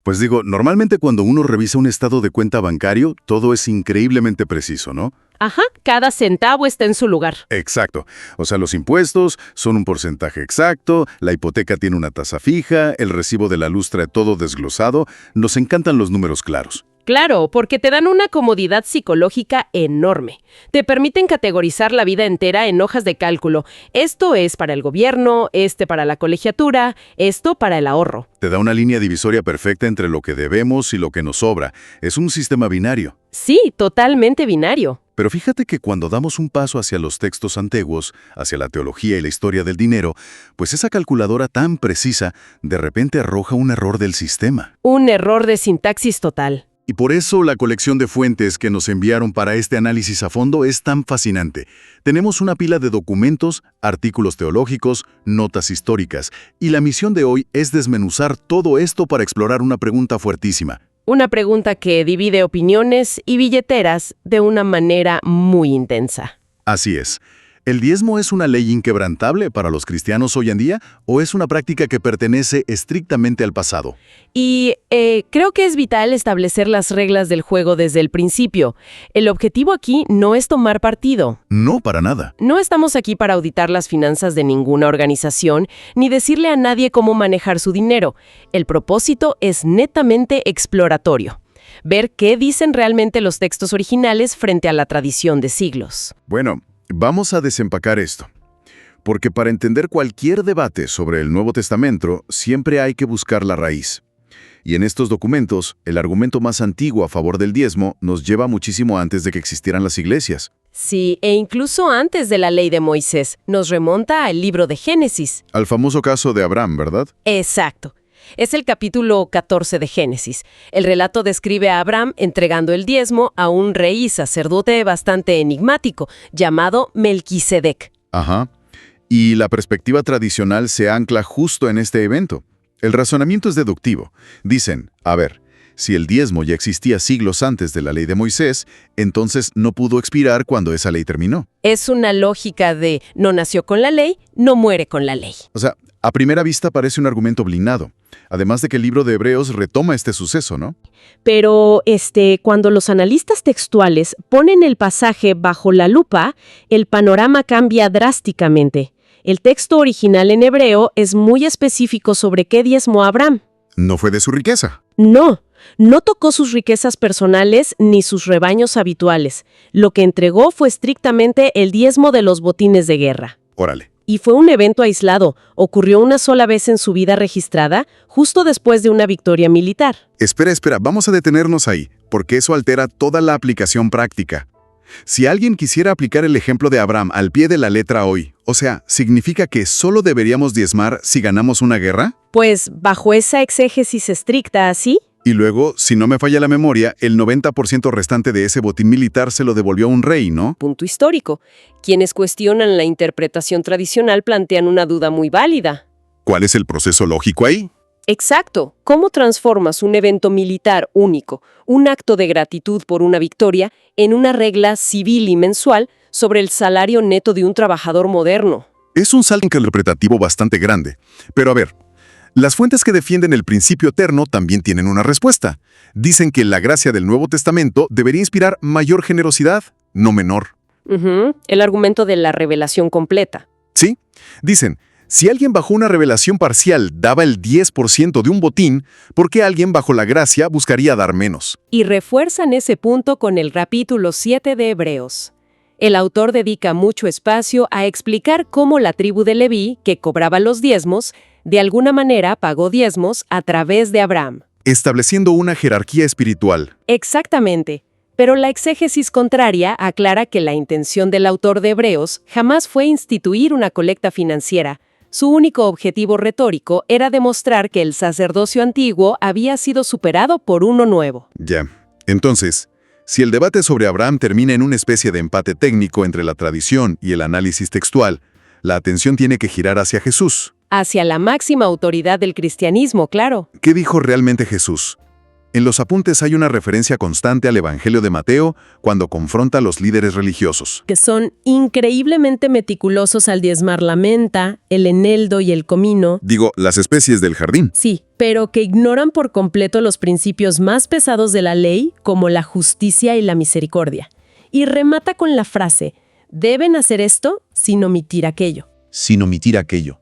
Pues digo, normalmente cuando uno revisa un estado de cuenta bancario, todo es increíblemente preciso, ¿no? Ajá, cada centavo está en su lugar. Exacto. O sea, los impuestos son un porcentaje exacto, la hipoteca tiene una tasa fija, el recibo de la luz trae todo desglosado. Nos encantan los números claros. Claro, porque te dan una comodidad psicológica enorme. Te permiten categorizar la vida entera en hojas de cálculo. Esto es para el gobierno, este para la colegiatura, esto para el ahorro. Te da una línea divisoria perfecta entre lo que debemos y lo que nos sobra. Es un sistema binario. Sí, totalmente binario. Pero fíjate que cuando damos un paso hacia los textos antiguos, hacia la teología y la historia del dinero, pues esa calculadora tan precisa de repente arroja un error del sistema. Un error de sintaxis total. Y por eso la colección de fuentes que nos enviaron para este análisis a fondo es tan fascinante. Tenemos una pila de documentos, artículos teológicos, notas históricas, y la misión de hoy es desmenuzar todo esto para explorar una pregunta fuertísima. Una pregunta que divide opiniones y billeteras de una manera muy intensa. Así es. ¿El diezmo es una ley inquebrantable para los cristianos hoy en día o es una práctica que pertenece estrictamente al pasado? Y creo que es vital establecer las reglas del juego desde el principio. El objetivo aquí no es tomar partido. No, para nada. No estamos aquí para auditar las finanzas de ninguna organización ni decirle a nadie cómo manejar su dinero. El propósito es netamente exploratorio. Ver qué dicen realmente los textos originales frente a la tradición de siglos. Bueno, vamos a desempacar esto. Porque para entender cualquier debate sobre el Nuevo Testamento, siempre hay que buscar la raíz. Y en estos documentos, el argumento más antiguo a favor del diezmo nos lleva muchísimo antes de que existieran las iglesias. Sí, e incluso antes de la ley de Moisés, nos remonta al libro de Génesis. Al famoso caso de Abraham, ¿verdad? Exacto. Es el capítulo 14 de Génesis. El relato describe a Abraham entregando el diezmo a un rey y sacerdote bastante enigmático, llamado Melquisedec. Ajá. Y la perspectiva tradicional se ancla justo en este evento. El razonamiento es deductivo. Dicen, a ver, si el diezmo ya existía siglos antes de la ley de Moisés, entonces no pudo expirar cuando esa ley terminó. Es una lógica de no nació con la ley, no muere con la ley. O sea, a primera vista parece un argumento blindado. Además de que el libro de Hebreos retoma este suceso, ¿no? Pero cuando los analistas textuales ponen el pasaje bajo la lupa, el panorama cambia drásticamente. El texto original en hebreo es muy específico sobre qué diezmó Abraham. No fue de su riqueza. No tocó sus riquezas personales ni sus rebaños habituales. Lo que entregó fue estrictamente el diezmo de los botines de guerra. Órale. Y fue un evento aislado. Ocurrió una sola vez en su vida registrada, justo después de una victoria militar. Espera, vamos a detenernos ahí, porque eso altera toda la aplicación práctica. Si alguien quisiera aplicar el ejemplo de Abraham al pie de la letra hoy, o sea, ¿significa que solo deberíamos diezmar si ganamos una guerra? Pues, bajo esa exégesis estricta, ¿sí? Y luego, si no me falla la memoria, el 90% restante de ese botín militar se lo devolvió a un rey, ¿no? Punto histórico. Quienes cuestionan la interpretación tradicional plantean una duda muy válida. ¿Cuál es el proceso lógico ahí? Exacto. ¿Cómo transformas un evento militar único, un acto de gratitud por una victoria, en una regla civil y mensual sobre el salario neto de un trabajador moderno? Es un salto interpretativo bastante grande. Pero a ver, las fuentes que defienden el principio eterno también tienen una respuesta. Dicen que la gracia del Nuevo Testamento debería inspirar mayor generosidad, no menor. El argumento de la revelación completa. Sí, dicen, si alguien bajo una revelación parcial daba el 10% de un botín, ¿por qué alguien bajo la gracia buscaría dar menos? Y refuerzan ese punto con el capítulo 7 de Hebreos. El autor dedica mucho espacio a explicar cómo la tribu de Leví, que cobraba los diezmos, de alguna manera pagó diezmos a través de Abraham. Estableciendo una jerarquía espiritual. Exactamente. Pero la exégesis contraria aclara que la intención del autor de Hebreos jamás fue instituir una colecta financiera. Su único objetivo retórico era demostrar que el sacerdocio antiguo había sido superado por uno nuevo. Ya. Entonces, si el debate sobre Abraham termina en una especie de empate técnico entre la tradición y el análisis textual, la atención tiene que girar hacia Jesús. Hacia la máxima autoridad del cristianismo, claro. ¿Qué dijo realmente Jesús? En los apuntes hay una referencia constante al Evangelio de Mateo cuando confronta a los líderes religiosos. Que son increíblemente meticulosos al diezmar la menta, el eneldo y el comino. Digo, las especies del jardín. Sí, pero que ignoran por completo los principios más pesados de la ley, como la justicia y la misericordia. Y remata con la frase, deben hacer esto sin omitir aquello. Sin omitir aquello.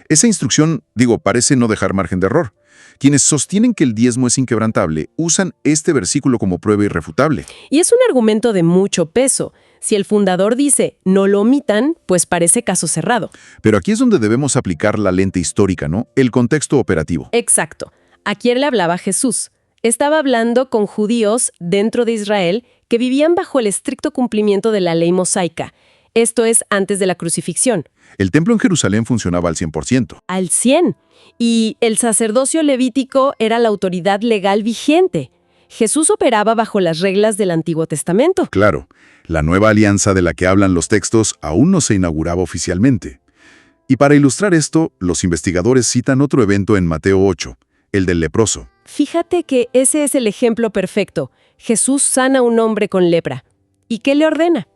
Esa instrucción, parece no dejar margen de error. Quienes sostienen que el diezmo es inquebrantable usan este versículo como prueba irrefutable. Y es un argumento de mucho peso. Si el fundador dice, no lo omitan, pues parece caso cerrado. Pero aquí es donde debemos aplicar la lente histórica, ¿no? El contexto operativo. Exacto. ¿A quién le hablaba Jesús? Estaba hablando con judíos dentro de Israel que vivían bajo el estricto cumplimiento de la ley mosaica. Esto es antes de la crucifixión. El templo en Jerusalén funcionaba al 100%. Al 100. Y el sacerdocio levítico era la autoridad legal vigente. Jesús operaba bajo las reglas del Antiguo Testamento. Claro, la nueva alianza de la que hablan los textos aún no se inauguraba oficialmente. Y para ilustrar esto, los investigadores citan otro evento en Mateo 8, el del leproso. Fíjate que ese es el ejemplo perfecto. Jesús sana a un hombre con lepra. ¿Y qué le ordena?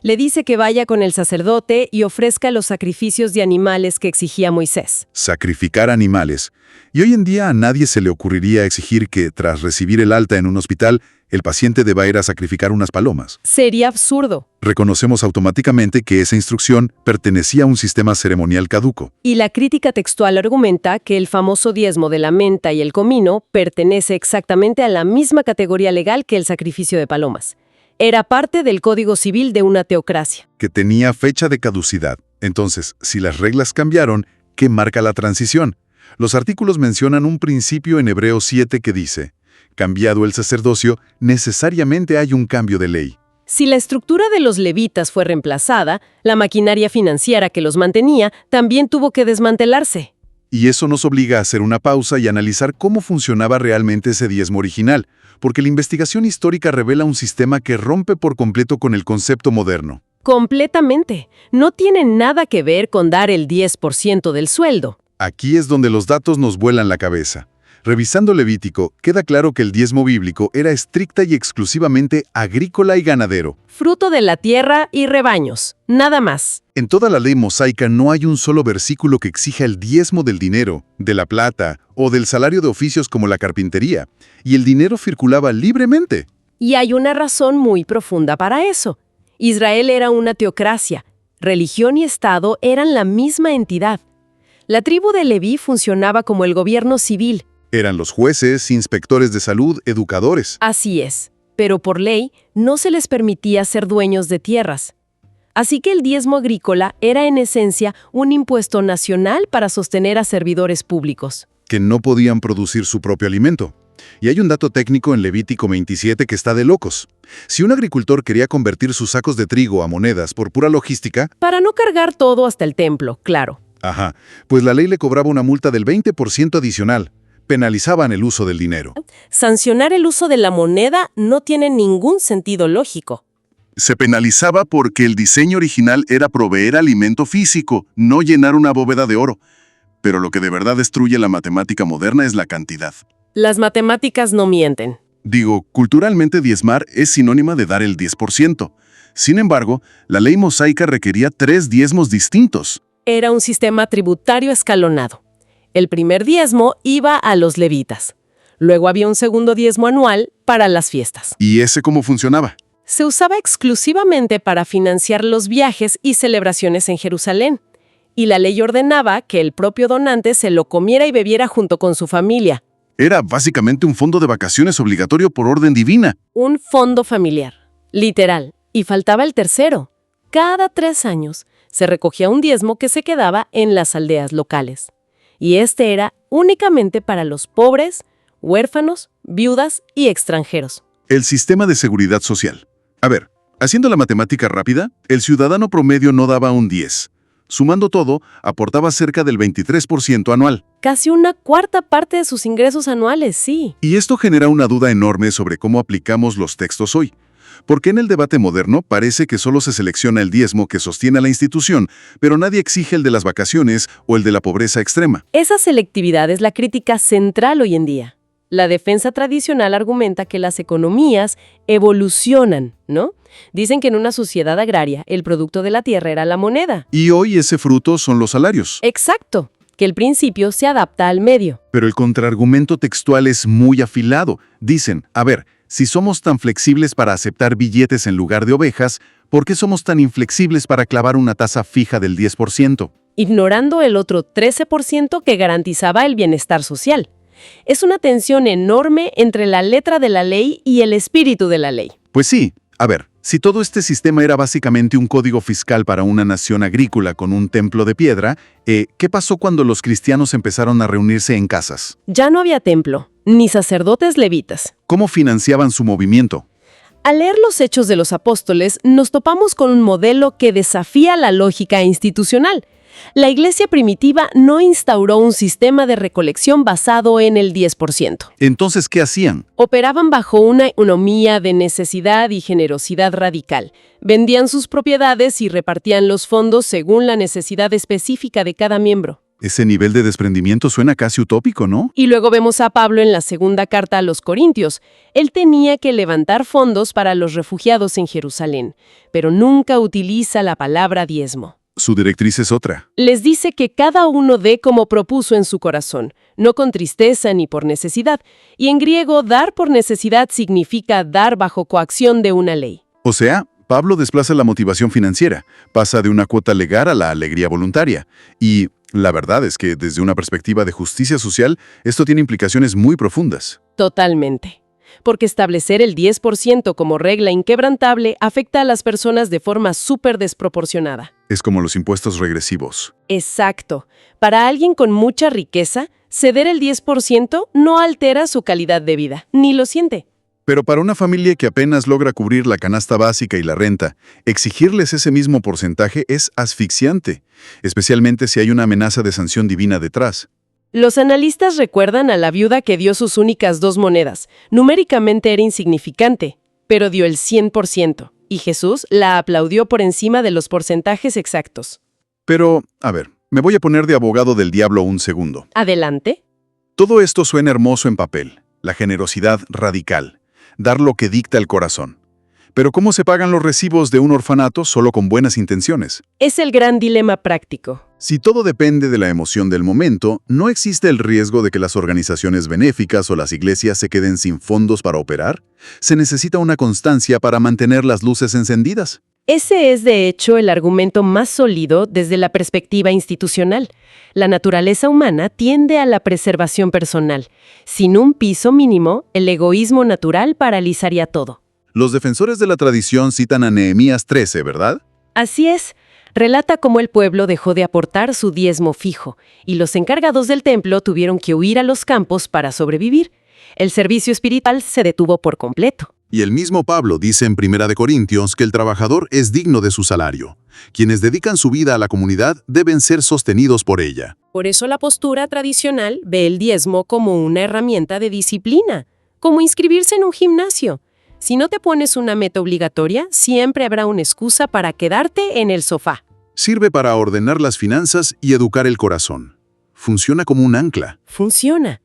Le dice que vaya con el sacerdote y ofrezca los sacrificios de animales que exigía Moisés. Sacrificar animales. Y hoy en día a nadie se le ocurriría exigir que, tras recibir el alta en un hospital, el paciente deba ir a sacrificar unas palomas. Sería absurdo. Reconocemos automáticamente que esa instrucción pertenecía a un sistema ceremonial caduco. Y la crítica textual argumenta que el famoso diezmo de la menta y el comino pertenece exactamente a la misma categoría legal que el sacrificio de palomas. Era parte del Código Civil de una teocracia. Que tenía fecha de caducidad. Entonces, si las reglas cambiaron, ¿qué marca la transición? Los artículos mencionan un principio en Hebreos 7 que dice, cambiado el sacerdocio, necesariamente hay un cambio de ley. Si la estructura de los levitas fue reemplazada, la maquinaria financiera que los mantenía también tuvo que desmantelarse. Y eso nos obliga a hacer una pausa y analizar cómo funcionaba realmente ese diezmo original, porque la investigación histórica revela un sistema que rompe por completo con el concepto moderno. Completamente. No tiene nada que ver con dar el 10% del sueldo. Aquí es donde los datos nos vuelan la cabeza. Revisando Levítico, queda claro que el diezmo bíblico era estricta y exclusivamente agrícola y ganadero. Fruto de la tierra y rebaños. Nada más. En toda la ley mosaica no hay un solo versículo que exija el diezmo del dinero, de la plata o del salario de oficios como la carpintería, y el dinero circulaba libremente. Y hay una razón muy profunda para eso. Israel era una teocracia. Religión y Estado eran la misma entidad. La tribu de Leví funcionaba como el gobierno civil. Eran los jueces, inspectores de salud, educadores. Así es, pero por ley no se les permitía ser dueños de tierras. Así que el diezmo agrícola era en esencia un impuesto nacional para sostener a servidores públicos. Que no podían producir su propio alimento. Y hay un dato técnico en Levítico 27 que está de locos. Si un agricultor quería convertir sus sacos de trigo a monedas por pura logística... Para no cargar todo hasta el templo, claro. Ajá, pues la ley le cobraba una multa del 20% adicional. Penalizaban el uso del dinero. Sancionar el uso de la moneda no tiene ningún sentido lógico. Se penalizaba porque el diseño original era proveer alimento físico, no llenar una bóveda de oro. Pero lo que de verdad destruye la matemática moderna es la cantidad. Las matemáticas no mienten. Culturalmente diezmar es sinónima de dar el 10%. Sin embargo, la ley mosaica requería 3 diezmos distintos. Era un sistema tributario escalonado. El primer diezmo iba a los levitas. Luego había un segundo diezmo anual para las fiestas. ¿Y ese cómo funcionaba? Se usaba exclusivamente para financiar los viajes y celebraciones en Jerusalén. Y la ley ordenaba que el propio donante se lo comiera y bebiera junto con su familia. Era básicamente un fondo de vacaciones obligatorio por orden divina. Un fondo familiar, literal. Y faltaba el tercero. Cada 3 años se recogía un diezmo que se quedaba en las aldeas locales. Y este era únicamente para los pobres, huérfanos, viudas y extranjeros. El sistema de seguridad social. A ver, haciendo la matemática rápida, el ciudadano promedio no daba un 10. Sumando todo, aportaba cerca del 23% anual. Casi una cuarta parte de sus ingresos anuales, sí. Y esto genera una duda enorme sobre cómo aplicamos los textos hoy. Porque en el debate moderno parece que solo se selecciona el diezmo que sostiene a la institución, pero nadie exige el de las vacaciones o el de la pobreza extrema. Esa selectividad es la crítica central hoy en día. La defensa tradicional argumenta que las economías evolucionan, ¿no? Dicen que en una sociedad agraria el producto de la tierra era la moneda. Y hoy ese fruto son los salarios. Exacto, que el principio se adapta al medio. Pero el contraargumento textual es muy afilado. Dicen, a ver, si somos tan flexibles para aceptar billetes en lugar de ovejas, ¿por qué somos tan inflexibles para clavar una tasa fija del 10%? Ignorando el otro 13% que garantizaba el bienestar social. Es una tensión enorme entre la letra de la ley y el espíritu de la ley. Pues sí, a ver, si todo este sistema era básicamente un código fiscal para una nación agrícola con un templo de piedra, ¿qué pasó cuando los cristianos empezaron a reunirse en casas? Ya no había templo, ni sacerdotes levitas. ¿Cómo financiaban su movimiento? Al leer los Hechos de los Apóstoles, nos topamos con un modelo que desafía la lógica institucional. La iglesia primitiva no instauró un sistema de recolección basado en el 10%. Entonces, ¿qué hacían? Operaban bajo una economía de necesidad y generosidad radical. Vendían sus propiedades y repartían los fondos según la necesidad específica de cada miembro. Ese nivel de desprendimiento suena casi utópico, ¿no? Y luego vemos a Pablo en la segunda carta a los Corintios. Él tenía que levantar fondos para los refugiados en Jerusalén, pero nunca utiliza la palabra diezmo. Su directriz es otra. Les dice que cada uno dé como propuso en su corazón, no con tristeza ni por necesidad. Y en griego, dar por necesidad significa dar bajo coacción de una ley. O sea, Pablo desplaza la motivación financiera, pasa de una cuota legal a la alegría voluntaria. Y la verdad es que desde una perspectiva de justicia social, esto tiene implicaciones muy profundas. Totalmente. Porque establecer el 10% como regla inquebrantable afecta a las personas de forma súper desproporcionada. Es como los impuestos regresivos. Exacto. Para alguien con mucha riqueza, ceder el 10% no altera su calidad de vida, ni lo siente. Pero para una familia que apenas logra cubrir la canasta básica y la renta, exigirles ese mismo porcentaje es asfixiante, especialmente si hay una amenaza de sanción divina detrás. Los analistas recuerdan a la viuda que dio sus únicas 2 monedas. Numéricamente era insignificante, pero dio el 100%, y Jesús la aplaudió por encima de los porcentajes exactos. Pero, a ver, me voy a poner de abogado del diablo un segundo. Adelante. Todo esto suena hermoso en papel, la generosidad radical, dar lo que dicta el corazón. Pero ¿cómo se pagan los recibos de un orfanato solo con buenas intenciones? Es el gran dilema práctico. Si todo depende de la emoción del momento, ¿no existe el riesgo de que las organizaciones benéficas o las iglesias se queden sin fondos para operar? Se necesita una constancia para mantener las luces encendidas. Ese es, de hecho, el argumento más sólido desde la perspectiva institucional. La naturaleza humana tiende a la preservación personal. Sin un piso mínimo, el egoísmo natural paralizaría todo. Los defensores de la tradición citan a Nehemías 13, ¿verdad? Así es. Relata cómo el pueblo dejó de aportar su diezmo fijo, y los encargados del templo tuvieron que huir a los campos para sobrevivir. El servicio espiritual se detuvo por completo. Y el mismo Pablo dice en 1 Corintios que el trabajador es digno de su salario. Quienes dedican su vida a la comunidad deben ser sostenidos por ella. Por eso la postura tradicional ve el diezmo como una herramienta de disciplina, como inscribirse en un gimnasio. Si no te pones una meta obligatoria, siempre habrá una excusa para quedarte en el sofá. Sirve para ordenar las finanzas y educar el corazón. Funciona como un ancla. Funciona.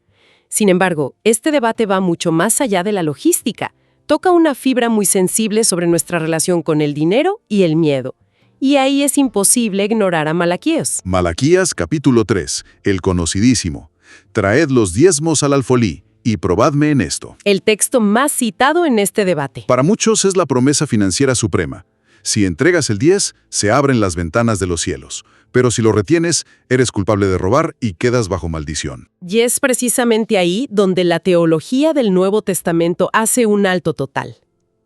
Sin embargo, este debate va mucho más allá de la logística. Toca una fibra muy sensible sobre nuestra relación con el dinero y el miedo. Y ahí es imposible ignorar a Malaquías. Malaquías capítulo 3, el conocidísimo. Traed los diezmos al alfolí y probadme en esto. El texto más citado en este debate. Para muchos es la promesa financiera suprema. Si entregas el 10, se abren las ventanas de los cielos. Pero si lo retienes, eres culpable de robar y quedas bajo maldición. Y es precisamente ahí donde la teología del Nuevo Testamento hace un alto total.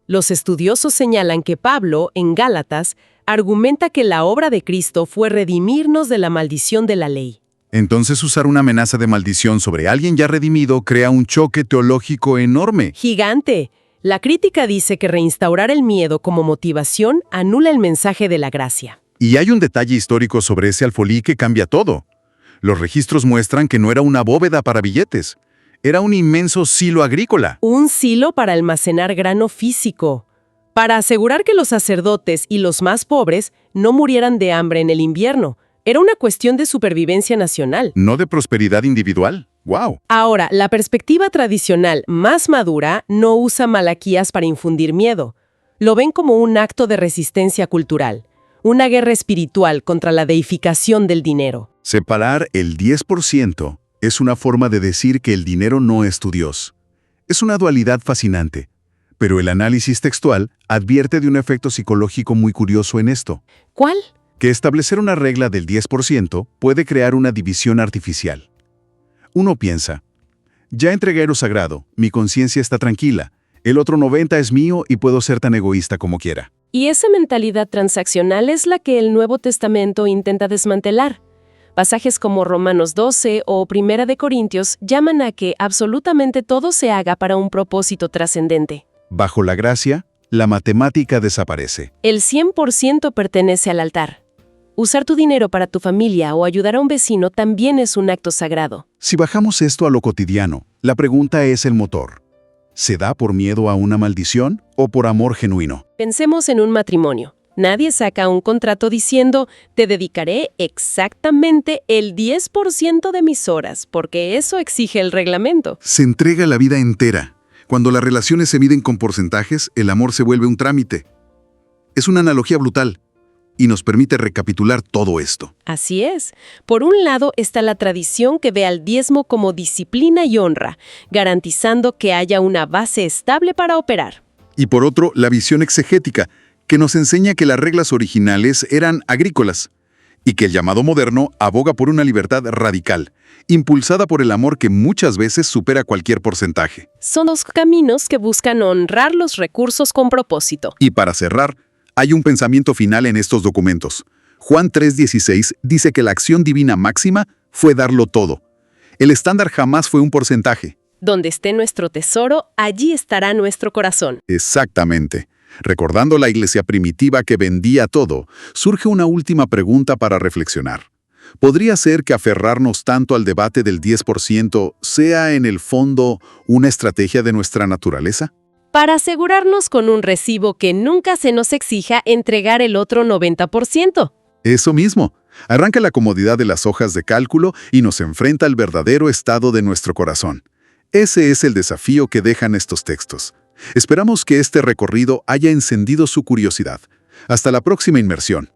Los estudiosos señalan que Pablo, en Gálatas, argumenta que la obra de Cristo fue redimirnos de la maldición de la ley. Entonces usar una amenaza de maldición sobre alguien ya redimido crea un choque teológico enorme. ¡Gigante! La crítica dice que reinstaurar el miedo como motivación anula el mensaje de la gracia. Y hay un detalle histórico sobre ese alfolí que cambia todo. Los registros muestran que no era una bóveda para billetes. Era un inmenso silo agrícola. Un silo para almacenar grano físico, para asegurar que los sacerdotes y los más pobres no murieran de hambre en el invierno. Era una cuestión de supervivencia nacional. No de prosperidad individual. ¡Wow! Ahora, la perspectiva tradicional más madura no usa Malaquías para infundir miedo. Lo ven como un acto de resistencia cultural, una guerra espiritual contra la deificación del dinero. Separar el 10% es una forma de decir que el dinero no es tu Dios. Es una dualidad fascinante, pero el análisis textual advierte de un efecto psicológico muy curioso en esto. ¿Cuál? Que establecer una regla del 10% puede crear una división artificial. Uno piensa, ya entregué lo sagrado, mi conciencia está tranquila, el otro 90% es mío y puedo ser tan egoísta como quiera. Y esa mentalidad transaccional es la que el Nuevo Testamento intenta desmantelar. Pasajes como Romanos 12 o Primera de Corintios llaman a que absolutamente todo se haga para un propósito trascendente. Bajo la gracia, la matemática desaparece. El 100% pertenece al altar. Usar tu dinero para tu familia o ayudar a un vecino también es un acto sagrado. Si bajamos esto a lo cotidiano, la pregunta es el motor. ¿Se da por miedo a una maldición o por amor genuino? Pensemos en un matrimonio. Nadie saca un contrato diciendo, te dedicaré exactamente el 10% de mis horas, porque eso exige el reglamento. Se entrega la vida entera. Cuando las relaciones se miden con porcentajes, el amor se vuelve un trámite. Es una analogía brutal y nos permite recapitular todo esto. Así es. Por un lado está la tradición que ve al diezmo como disciplina y honra, garantizando que haya una base estable para operar. Y por otro, la visión exegética, que nos enseña que las reglas originales eran agrícolas y que el llamado moderno aboga por una libertad radical, impulsada por el amor que muchas veces supera cualquier porcentaje. Son dos caminos que buscan honrar los recursos con propósito. Y para cerrar, hay un pensamiento final en estos documentos. Juan 3:16 dice que la acción divina máxima fue darlo todo. El estándar jamás fue un porcentaje. Donde esté nuestro tesoro, allí estará nuestro corazón. Exactamente. Recordando la iglesia primitiva que vendía todo, surge una última pregunta para reflexionar. ¿Podría ser que aferrarnos tanto al debate del 10% sea en el fondo una estrategia de nuestra naturaleza? Para asegurarnos con un recibo que nunca se nos exija entregar el otro 90%. Eso mismo. Arranca la comodidad de las hojas de cálculo y nos enfrenta al verdadero estado de nuestro corazón. Ese es el desafío que dejan estos textos. Esperamos que este recorrido haya encendido su curiosidad. Hasta la próxima inmersión.